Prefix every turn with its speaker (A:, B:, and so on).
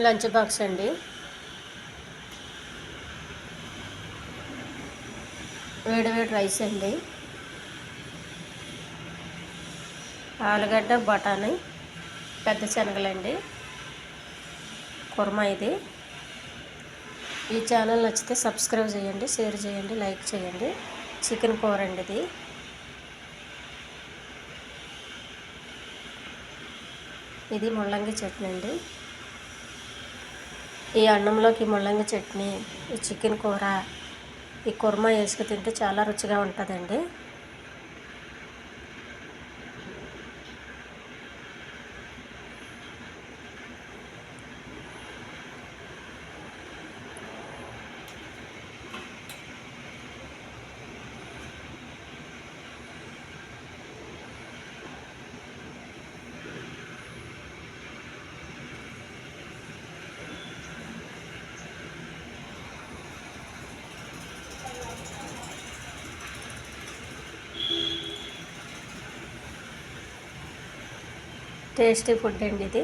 A: Lunch box అండి. వేడి వేడి రైస్ అండి. ఆలుగడ్డ బఠానీ పెద్ద శనగలండి. కుర్మా ఇది. ఈ ఛానల్ నచ్చితే సబ్స్క్రైబ్ చేయండి, షేర్ చేయండి, లైక్ చేయండి. చికెన్ కూర అండి ఇది. ఇది ముల్లంగి చట్నీ అండి. ఈ అన్నంలోకి ముల్లంగి చట్నీ, ఈ చికెన్ కూర, ఈ కుర్మా వేసుకు తింటే చాలా రుచిగా ఉంటుందండి. టేస్టీ ఫుడ్ అండి ఇది.